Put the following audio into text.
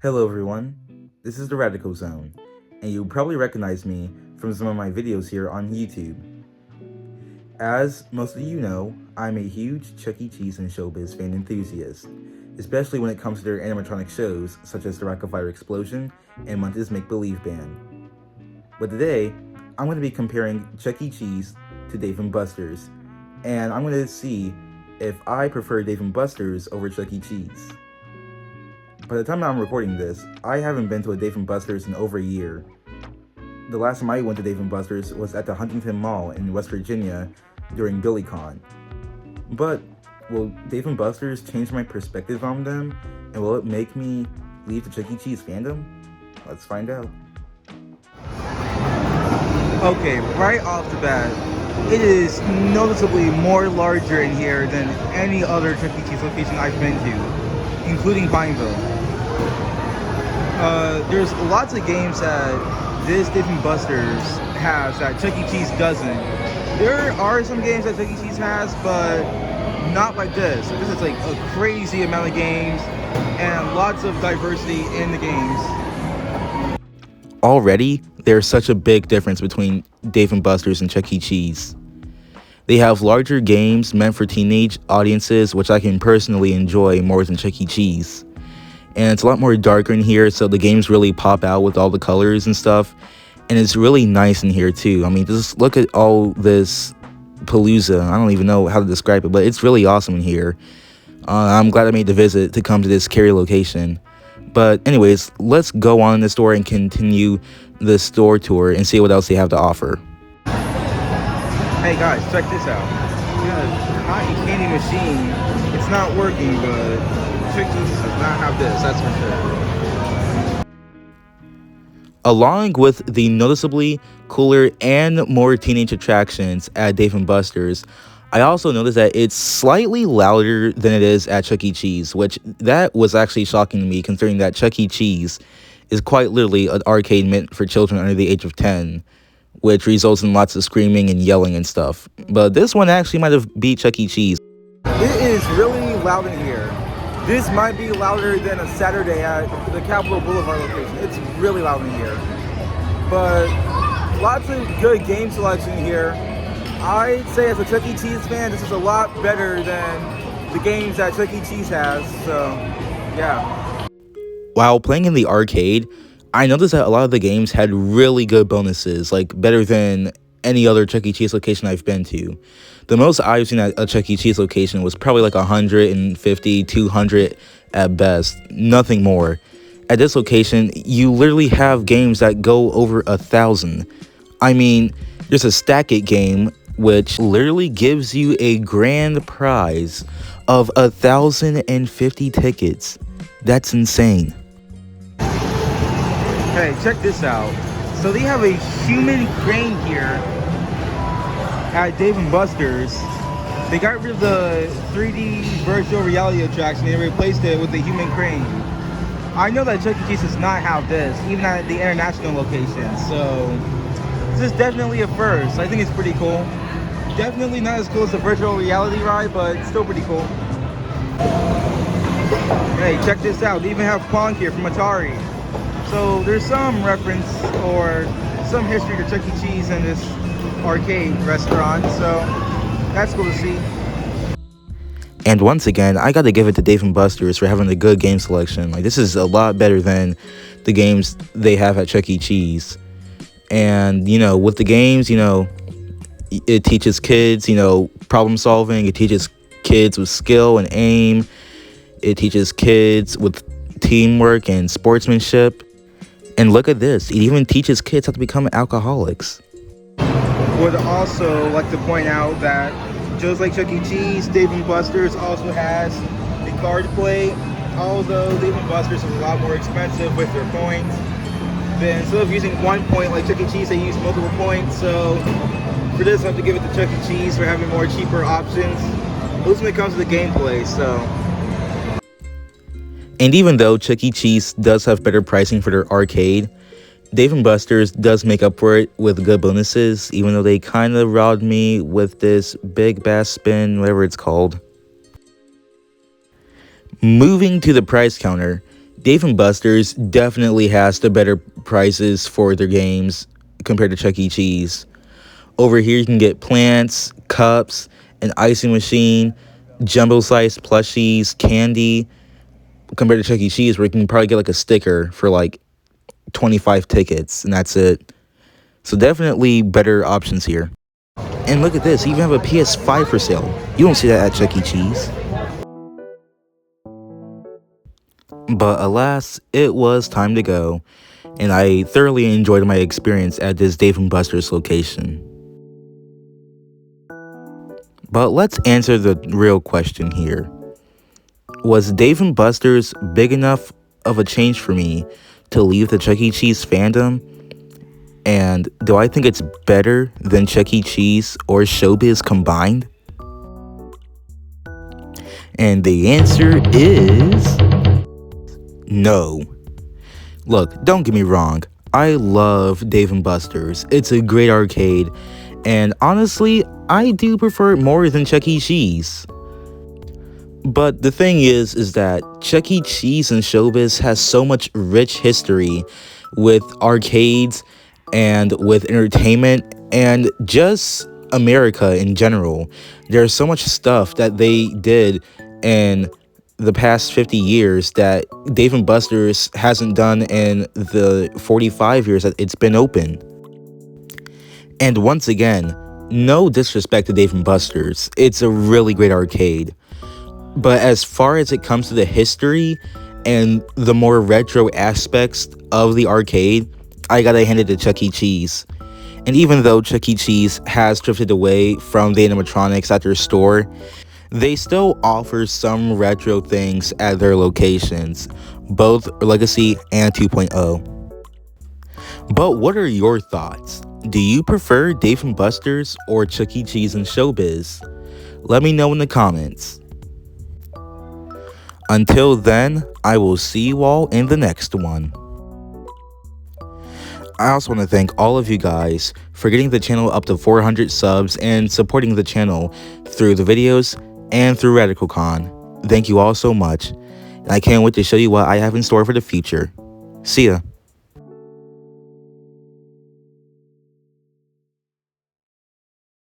Hello everyone, this is the Radical Zone, and you probably recognize me from some of my videos here on YouTube. As most of you know, I'm a huge Chuck E. Cheese and Showbiz fan enthusiast, especially when it comes to their animatronic shows such as the Rack-O-Fire Explosion and Munch's Make Believe Band. But today, I'm going to be comparing Chuck E. Cheese to Dave & Buster's, and I'm going to see if I prefer Dave & Buster's over Chuck E. Cheese. By the time I'm recording this, I haven't been to a Dave & Buster's in over a year. The last time I went to Dave & Buster's was at the Huntington Mall in West Virginia during BillyCon. But will Dave & Buster's change my perspective on them, and will it make me leave the Chuck E. Cheese fandom? Let's find out. Okay, right off the bat, it is noticeably more larger in here than any other Chuck E. Cheese location I've been to, including Pineville. There's lots of games that this Dave & Buster's has that Chuck E. Cheese doesn't. There are some games that Chuck E. Cheese has, but not like this. This is like a crazy amount of games and lots of diversity in the games. Already, there's such a big difference between Dave & Buster's and Chuck E. Cheese. They have larger games meant for teenage audiences, which I can personally enjoy more than Chuck E. Cheese. And it's a lot more darker in here, so the games really pop out with all the colors and stuff. And it's really nice in here too. I mean, just look at all this Palooza. I don't even know how to describe it, but it's really awesome in here. I'm glad I made the visit to come to this Cary location. But anyways, let's go on in the store and continue the store tour and see what else they have to offer. Hey guys, check this out. We got a cotton candy machine. It's not working, but Chuck E. Cheese does not have this, that's for sure. Along with the noticeably cooler and more teenage attractions at Dave & Buster's, I also noticed that it's slightly louder than it is at Chuck E. Cheese, which that was actually shocking to me, considering that Chuck E. Cheese is quite literally an arcade meant for children under the age of 10, which results in lots of screaming and yelling and stuff. But this one actually might have beat Chuck E. Cheese. It is really loud in here. This might be louder than a Saturday at the Capitol Boulevard location. It's really loud in here. But lots of good game selection here. I'd say as a Chuck E. Cheese fan, this is a lot better than the games that Chuck E. Cheese has. So, yeah. While playing in the arcade, I noticed that a lot of the games had really good bonuses, like better than any other Chuck E. Cheese location I've been to. The most I've seen at a Chuck E. Cheese location was probably like 150, 200 at best, nothing more. At this location, you literally have games that go over 1,000. I mean, there's a Stack It game, which literally gives you a grand prize of 1,050 tickets. That's insane. Hey, check this out. So they have a human crane here at Dave & Buster's. They got rid of the 3D virtual reality attraction and they replaced it with the human crane. I know that Chuck E. Cheese does not have this, even at the international location, so this is definitely a first. I think it's pretty cool. Definitely not as cool as the virtual reality ride, but still pretty cool. Hey, check this out. They even have Pong here from Atari. So there's some reference or some history to Chuck E. Cheese in this arcade restaurant, so that's cool to see. And once again, I gotta give it to Dave & Buster's for having a good game selection. Like, this is a lot better than the games they have at Chuck E. Cheese. And, you know, with the games, you know, it teaches kids, you know, problem solving. It teaches kids with skill and aim. It teaches kids with teamwork and sportsmanship. And look at this, it even teaches kids how to become alcoholics. Would also like to point out that just like Chuck E. Cheese, Dave & Buster's also has a card play. Although Dave & Buster's is a lot more expensive with their points. Then instead of using one point like Chuck E. Cheese, they use multiple points. So for this, I have to give it to Chuck E. Cheese for having more cheaper options. At least when it comes to the gameplay, so. And even though Chuck E. Cheese does have better pricing for their arcade, Dave & Buster's does make up for it with good bonuses, even though they kind of robbed me with this Big Bass Spin, whatever it's called. Moving to the price counter, Dave & Buster's definitely has the better prices for their games compared to Chuck E. Cheese. Over here, you can get plants, cups, an icing machine, jumbo-sized plushies, candy, compared to Chuck E. Cheese, where you can probably get like a sticker for like 25 tickets, and that's it. So definitely better options here. And look at this, you even have a PS5 for sale. You don't see that at Chuck E. Cheese. But alas, it was time to go, and I thoroughly enjoyed my experience at this Dave & Buster's location. But let's answer the real question here. Was Dave & Buster's big enough of a change for me to leave the Chuck E. Cheese fandom? And do I think it's better than Chuck E. Cheese or Showbiz combined? And the answer is no. Look, don't get me wrong. I love Dave & Buster's. It's a great arcade. And honestly, I do prefer it more than Chuck E. Cheese. But the thing is that Chuck E. Cheese and Showbiz has so much rich history with arcades and with entertainment and just America in general. There's so much stuff that they did in the past 50 years that Dave & Buster's hasn't done in the 45 years that it's been open. And once again, no disrespect to Dave & Buster's. It's a really great arcade. But as far as it comes to the history and the more retro aspects of the arcade, I gotta hand it to Chuck E. Cheese. And even though Chuck E. Cheese has drifted away from the animatronics at their store, they still offer some retro things at their locations, both Legacy and 2.0. But what are your thoughts? Do you prefer Dave & Buster's or Chuck E. Cheese and Showbiz? Let me know in the comments. Until then, I will see you all in the next one. I also want to thank all of you guys for getting the channel up to 400 subs and supporting the channel through the videos and through RadicalCon. Thank you all so much, and I can't wait to show you what I have in store for the future. See ya.